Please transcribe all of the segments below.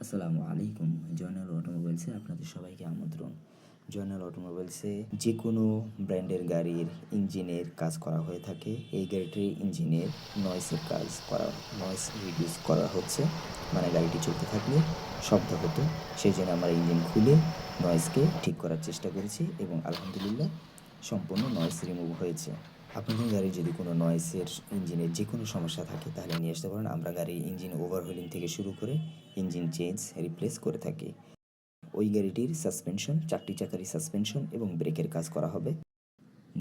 আসসালামু আলাইকুম। জয়নাল অটোমোবাইলসে আপনাদের সবাইকে আমন্ত্রণ। জয়নাল অটোমোবাইলসে যে কোনো ব্র্যান্ডের গাড়ির ইঞ্জিনের কাজ করা হয়ে থাকে। এই গাড়িটির ইঞ্জিনের নয়েস রিডিউস করা হচ্ছে, মানে গাড়িটি চলতে থাকলে শব্দ হতো, সেই জন্য আমরা ইঞ্জিন খুলে নয়েজকে ঠিক করার চেষ্টা করেছি এবং আলহামদুলিল্লাহ সম্পূর্ণ নয়েজ রিমুভ হয়েছে। আপনাদের গাড়ির যদি কোনো নয়েসের ইঞ্জিনের যে কোনো সমস্যা থাকে তাহলে নিয়ে আসতে পারেন। আমরা গাড়ির ইঞ্জিন ওভারহোলিং থেকে শুরু করে ইঞ্জিন চেঞ্জ, রিপ্লেস করে থাকি। ওই গাড়িটির সাসপেনশন, 4টি চাকারই সাসপেনশন এবং ব্রেকের কাজ করা হবে।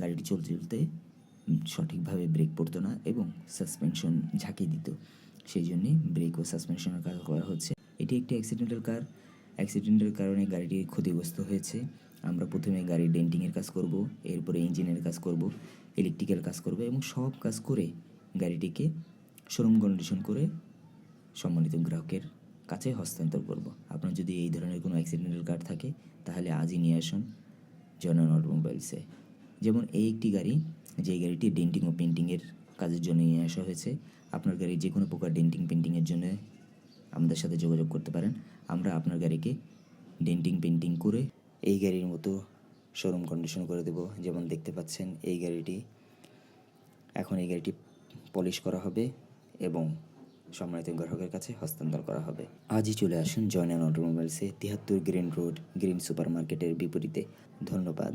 গাড়িটি চলতে চলতে সঠিকভাবে ব্রেক পড়তো না এবং সাসপেনশন ঝাঁকিয়ে দিত, সেই জন্যে ব্রেক ও সাসপেনশনের কাজ করা হচ্ছে। এটি একটি অ্যাক্সিডেন্টের কারণে গাড়িটি ক্ষতিগ্রস্ত হয়েছে। আমরা প্রথমে গাড়ির ডেন্টিংয়ের কাজ করব, এরপরে ইঞ্জিনের কাজ করব, ইলেকট্রিক্যাল কাজ করব এবং সব কাজ করে গাড়িটিকে শোরুম কন্ডিশন করে সম্মানিত গ্রাহকের কাছে হস্তান্তর করব। আপনার যদি এই ধরনের কোনো অ্যাক্সিডেন্টাল কার থাকে তাহলে আজই নিয়ে আসুন জয়নাল অটোমোবাইলসে। যেমন এই একটি গাড়ি, যেই গাড়িটি ডেন্টিং ও পেন্টিংয়ের কাজের জন্য নিয়ে আসা হয়েছে। আপনার গাড়ির যে কোনো প্রকার ডেন্টিং পেন্টিংয়ের জন্য আমাদের সাথে যোগাযোগ করতে পারেন। আমরা আপনার গাড়িকে ডেন্টিং পেন্টিং করে এই গাড়ির মতো শোরুম কন্ডিশন করে দেব। যেমন দেখতে পাচ্ছেন এই গাড়িটি পলিশ করা হবে এবং সম্মানিত গ্রাহকের কাছে হস্তান্তর করা হবে। আজই চলে আসুন জয়নাল অটোমোবাইলসে, 73 গ্রিন রোড, গ্রিন সুপার মার্কেটের বিপরীতে। ধন্যবাদ।